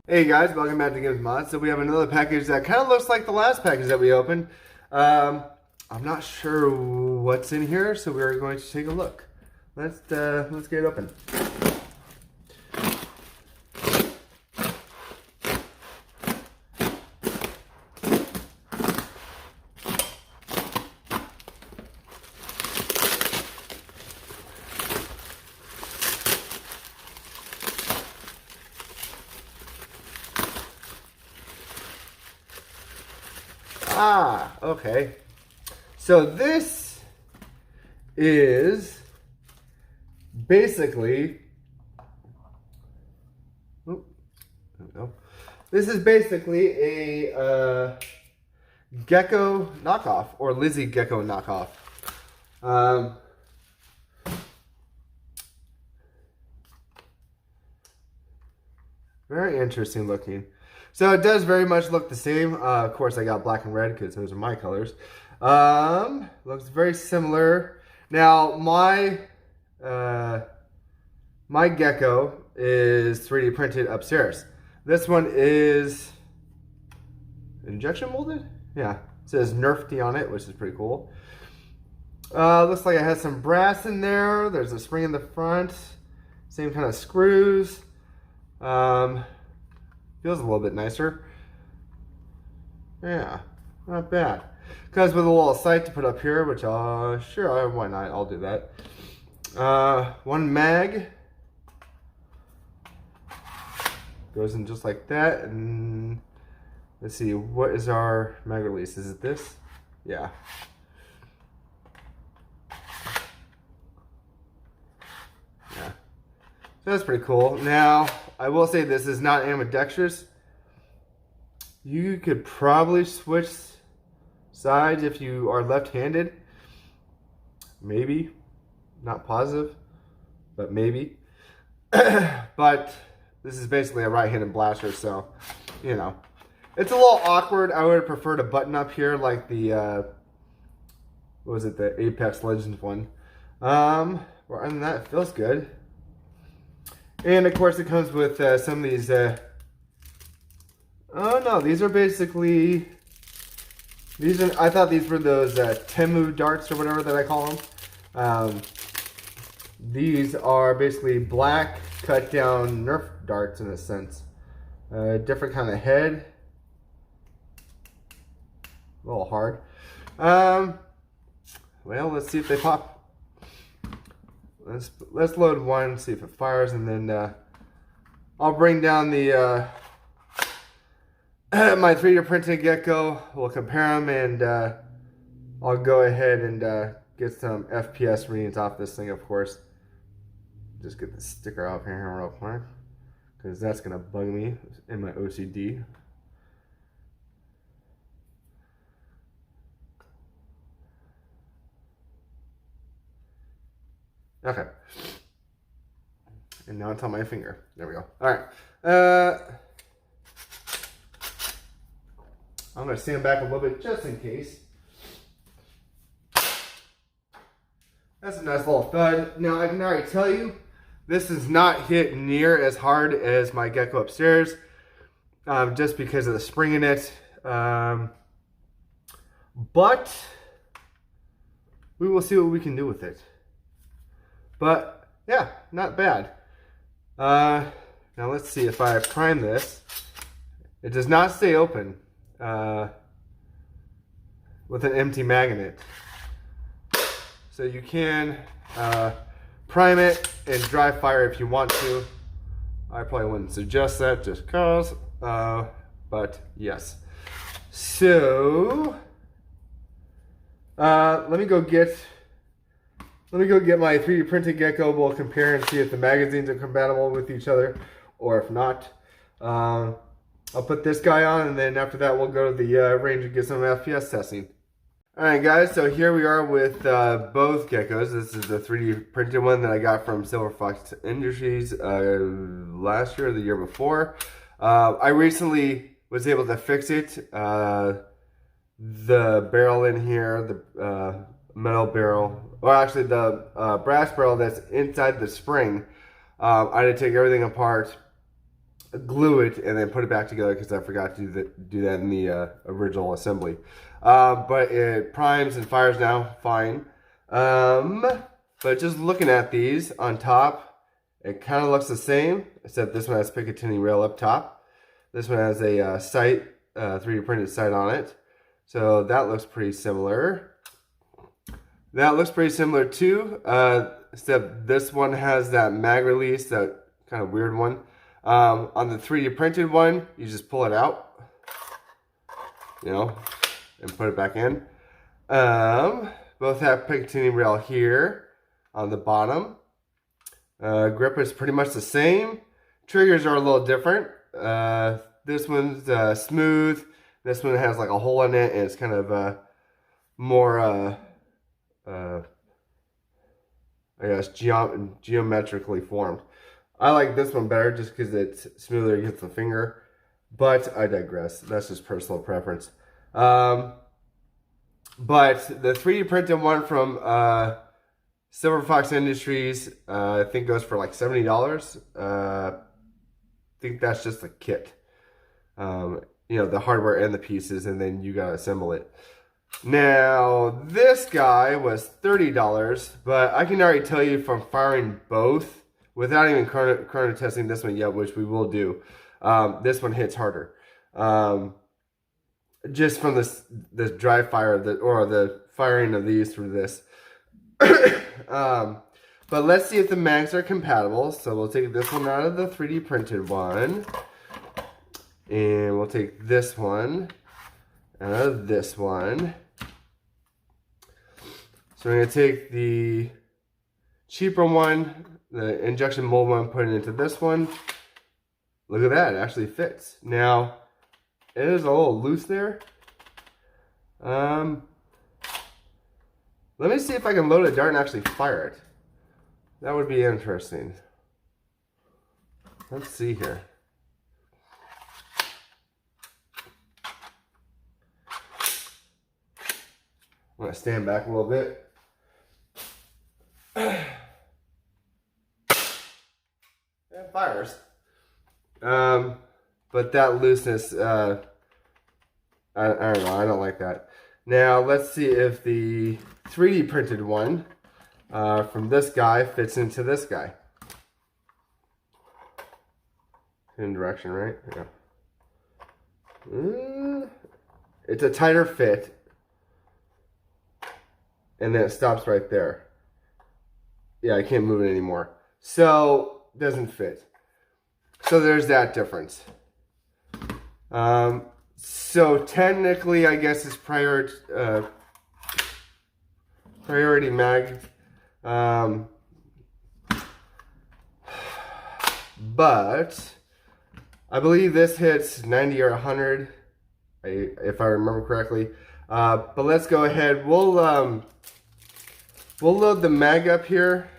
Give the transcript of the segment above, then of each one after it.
Hey guys, welcome back to Games Mod. So we have another package that kind of looks like the last package that we opened. I'm not sure what's in here, so we're going to take a look. Let's get it open. Okay. So this is basically, this is basically a Gecko knockoff, or Lizzie Gecko knockoff. Very interesting looking. So it does very much look the same. Of course, I got black and red because those are my colors. Looks very similar. Now, my Gecko is 3D printed upstairs. This one is injection molded? Yeah. It says Nerfty on it, which is pretty cool. Looks like it has some brass in there. There's a spring in the front. Same kind of screws. Feels a little bit nicer. Yeah, not bad. Comes with a little sight to put up here, which sure, why not? I'll do that. One mag. Goes in just like that. And let's see, what is our mag release? Is it this? Yeah. Yeah. So that's pretty cool. Now, I will say this is not ambidextrous. You could probably switch sides if you are left-handed. Maybe. Not positive, but maybe. But this is basically a right-handed blaster, so, you know. It's a little awkward. I would have preferred a button up here like the, what was it, the Apex Legends one. Other than that, it feels good. And of course it comes with some of these, oh no, these are basically, I thought these were those Temu darts or whatever that I call them. These are basically black cut down Nerf darts in a sense. Different kind of head. A little hard. Well, let's see if they pop. Let's load one, see if it fires, and then I'll bring down the my 3D printed Gecko. We'll compare them, and I'll go ahead and get some FPS readings off this thing, of course. Just get the sticker off here real quick, because that's gonna bug me in my OCD. Okay. And now it's on my finger. There we go. All right. I'm going to stand back a little bit just in case. That's a nice little thud. Now, I can already tell you, this is not hit near as hard as my Gecko upstairs, just because of the spring in it. But we will see what we can do with it. But yeah, not bad. Now let's see if I prime this. It does not stay open with an empty magnet. So you can prime it and dry fire if you want to. I probably wouldn't suggest that just cause, but yes. So let me go get my 3D printed Gecko. We'll compare and see if the magazines are compatible with each other, or if not. I'll put this guy on, and then after that we'll go to the range and get some FPS testing. Alright guys, so here we are with both Geckos. This is the 3D printed one that I got from Silverfoxindustries last year or the year before. I recently was able to fix it. The barrel in here, the metal barrel, or actually the brass barrel that's inside the spring. I had to take everything apart glue it and then put it back together because I forgot to do that in the original assembly. But it primes and fires now fine. But just looking at these on top, it kind of looks the same, except this one has Picatinny rail up top. This one has a sight, 3D printed sight on it. So that looks pretty similar. That looks pretty similar too, except this one has that mag release, that kind of weird one. On the 3D printed one, you just pull it out, you know, and put it back in. Both have Picatinny rail here on the bottom. Grip is pretty much the same. Triggers are a little different. This one's smooth. This one has like a hole in it, and it's kind of more, I guess, geometrically formed. I like this one better just because it's smoother against the finger, but I digress. That's just personal preference. But the 3D printed one from Silverfoxindustries, I think goes for like $70. I think that's just a kit. You know, the hardware and the pieces, and then you gotta assemble it. Now, this guy was $30, but I can already tell you from firing both, without even chrono testing this one yet, which we will do, this one hits harder. Just from this dry fire, or the firing of these through this. But let's see if the mags are compatible. So we'll take this one out of the 3D printed one. And we'll take this one out of this one. So we're going to take the cheaper one, the injection mold one, put it into this one. Look at that, it actually fits. Now, it is a little loose there. Let me see if I can load a dart and actually fire it. That would be interesting. Let's see here. I'm going to stand back a little bit. It fires. But that looseness, I don't know, I don't like that. Now, let's see if the 3D printed one from this guy fits into this guy. In direction, right? Yeah. It's a tighter fit. And then it stops right there. Yeah, I can't move it anymore. So, doesn't fit. So there's that difference. So technically, I guess it's priority mag. But I believe this hits 90 or 100, if I remember correctly. But let's go ahead. We'll load the mag up here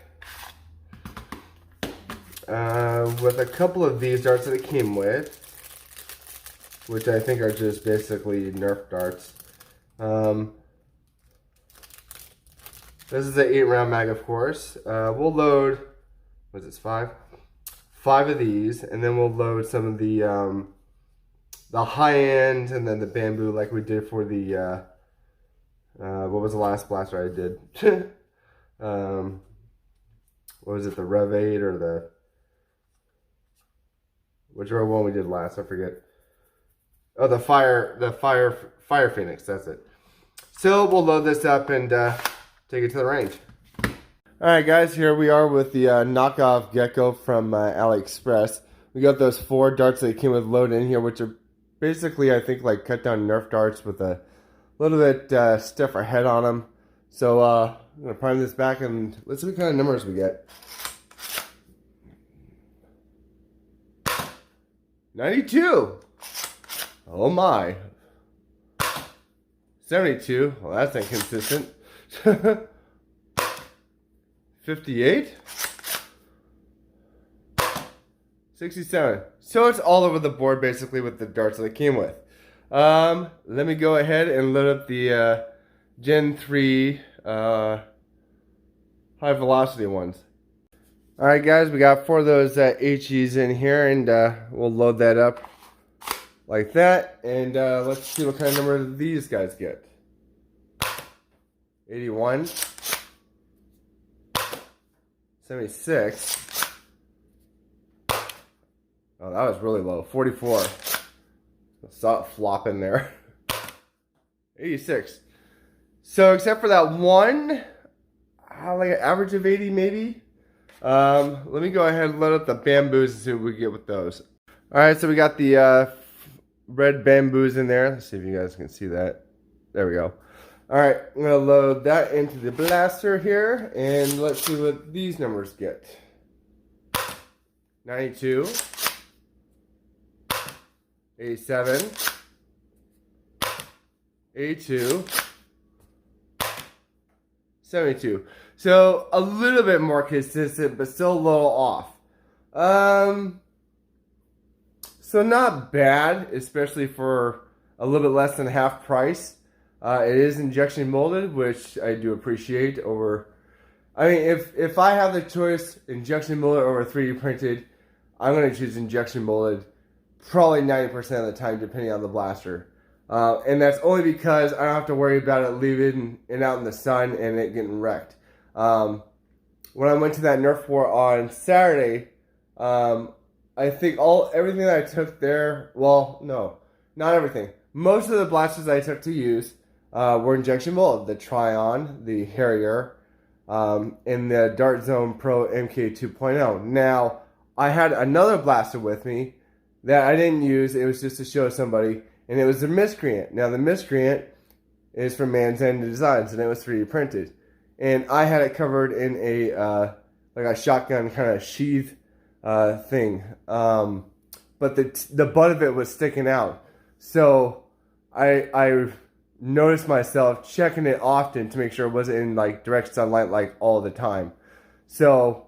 with a couple of these darts that it came with, which I think are just basically Nerf darts. This is an 8-round mag, of course. We'll load, what is this, 5? 5 of these, and then we'll load some of the high end, and then the bamboo, like we did for the what was the last blaster I did? What was it, the Rev 8 or the whichever one we did last? I forget. Oh, the Fire Phoenix. That's it. So we'll load this up and take it to the range. All right, guys. Here we are with the knockoff Gecko from AliExpress. We got those 4 darts that came with loaded in here, which are basically, I think, like cut down Nerf darts with a little bit stiffer head on them. So I'm gonna prime this back and let's see what kind of numbers we get. 92. Oh my. 72. Well, that's inconsistent. 58. 67. So it's all over the board basically with the darts that it came with. Let me go ahead and load up the Gen 3 high velocity ones. Alright guys, we got 4 of those HEs in here, and we'll load that up like that, and let's see what kind of number these guys get. 81, 76. Oh, that was really low. 44. I saw it flop in there. 86. So except for that one, like an average of 80 maybe. Let me go ahead and load up the bamboos and see what we get with those. Alright, so we got the red bamboos in there. Let's see if you guys can see that. There we go. Alright, I'm going to load that into the blaster here, and let's see what these numbers get. 92, 87, 82, 72. So a little bit more consistent, but still a little off. So not bad, especially for a little bit less than half price. It is injection molded, which I do appreciate over. I mean, if I have the choice, injection molded over 3D printed, I'm going to choose injection molded probably 90% of the time, depending on the blaster. And that's only because I don't have to worry about it leaving and out in the sun and it getting wrecked. When I went to that Nerf war on Saturday, I think everything that I took there, well, no, not everything. Most of the blasters I took to use were injection molded. The Tryon, the Harrier, and the Dart Zone Pro MK 2.0. Now, I had another blaster with me that I didn't use. It was just to show somebody, and it was the Miscreant. Now, the Miscreant is from Man's End Designs, and it was 3D printed. And I had it covered in a like a shotgun kind of sheath thing, but the butt of it was sticking out. So I noticed myself checking it often to make sure it wasn't in like direct sunlight like all the time. So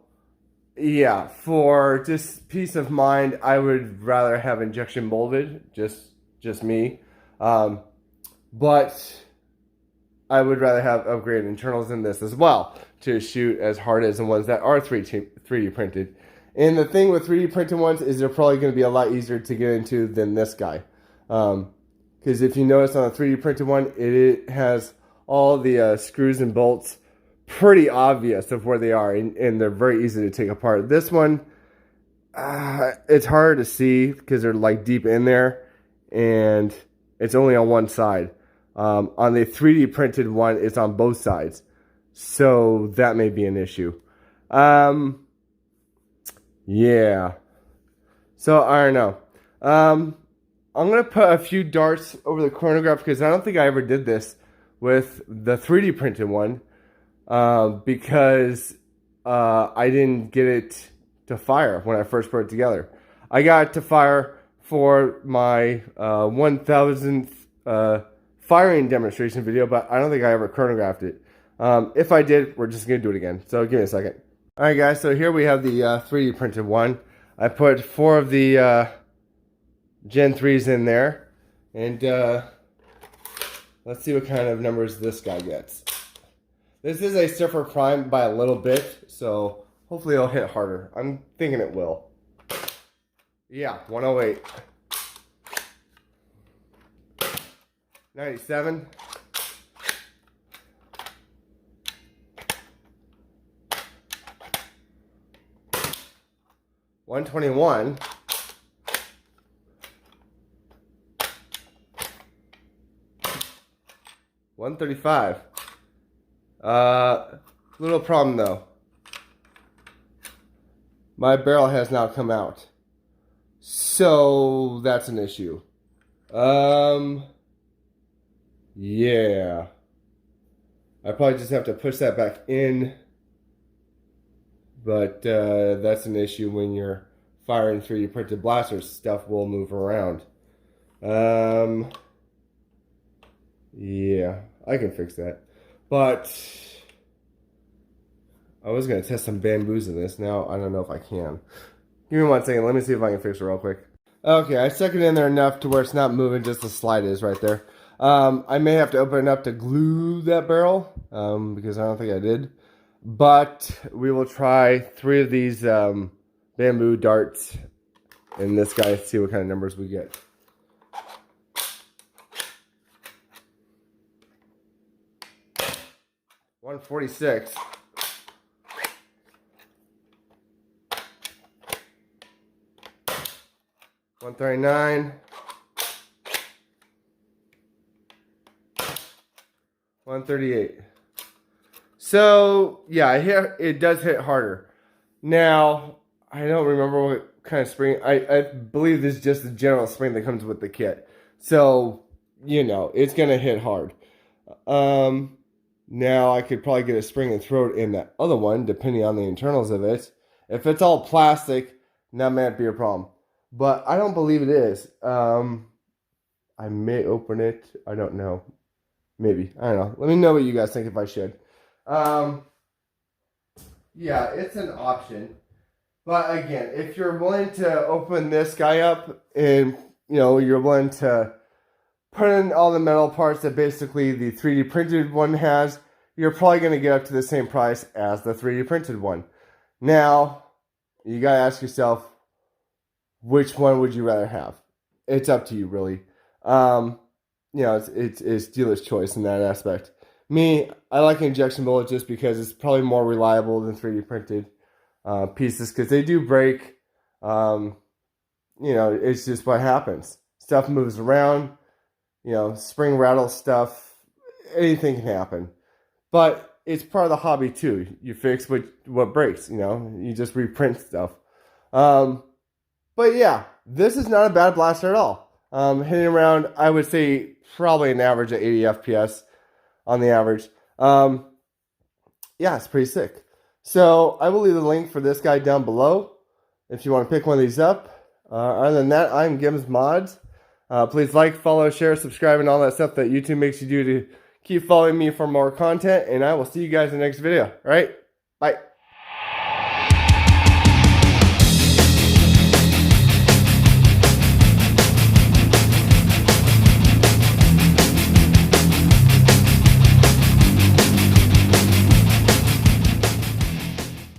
yeah, for just peace of mind, I would rather have injection molded, just me. But I would rather have upgraded internals in this as well to shoot as hard as the ones that are 3D printed. And the thing with 3D printed ones is they're probably going to be a lot easier to get into than this guy. Because if you notice on the 3D printed one, it has all the screws and bolts pretty obvious of where they are, and they're very easy to take apart. This one, it's hard to see because they're like deep in there, and it's only on one side. On the 3D printed one, it's on both sides. So that may be an issue. Yeah. So I don't know. I'm going to put a few darts over the chronograph because I don't think I ever did this with the 3D printed one. Because I didn't get it to fire when I first put it together. I got it to fire for my 1000th firing demonstration video, but I don't think I ever chronographed it. If I did, we're just going to do it again. So give me a second. Alright guys, so here we have the 3D printed one. I put 4 of the Gen 3s in there. And let's see what kind of numbers this guy gets. This is a Surfer Prime by a little bit, so hopefully it'll hit harder. I'm thinking it will. Yeah, 108. 97. 121. 135. Little problem though. My barrel has now come out. So that's an issue. Yeah. I probably just have to push that back in. But that's an issue when you're firing 3D printed blasters. Stuff will move around. Yeah, I can fix that. But I was going to test some bamboos in this. Now I don't know if I can. Give me 1 second. Let me see if I can fix it real quick. Okay, I stuck it in there enough to where it's not moving. Just the slide is right there. I may have to open it up to glue that barrel. Because I don't think I did. But we will try 3 of these bamboo darts in this guy, see what kind of numbers we get. $146. $139. $138. So yeah, it does hit harder. Now I don't remember what kind of spring. I believe this is just the general spring that comes with the kit. So you know it's gonna hit hard. Now I could probably get a spring and throw it in that other one, depending on the internals of it. If it's all plastic, that might be a problem. But I don't believe it is. I may open it. I don't know. Maybe. I don't know. Let me know what you guys think if I should. Yeah, it's an option. But again, if you're willing to open this guy up and, you know, you're willing to put in all the metal parts that basically the 3D printed one has, you're probably going to get up to the same price as the 3D printed one. Now, you got to ask yourself, which one would you rather have? It's up to you, really. You know, it's dealer's choice in that aspect. Me, I like injection molded just because it's probably more reliable than 3D printed pieces because they do break. You know, it's just what happens. Stuff moves around. You know, spring rattle stuff. Anything can happen. But it's part of the hobby too. You fix what breaks. You know, you just reprint stuff. But yeah, this is not a bad blaster at all. Hitting around, I would say, probably an average of 80 FPS on the average. Yeah, it's pretty sick. So I will leave the link for this guy down below if you want to pick one of these up. Other than that, I'm Gims Mods. Please like, follow, share, subscribe, and all that stuff that YouTube makes you do to keep following me for more content. And I will see you guys in the next video. All right, bye.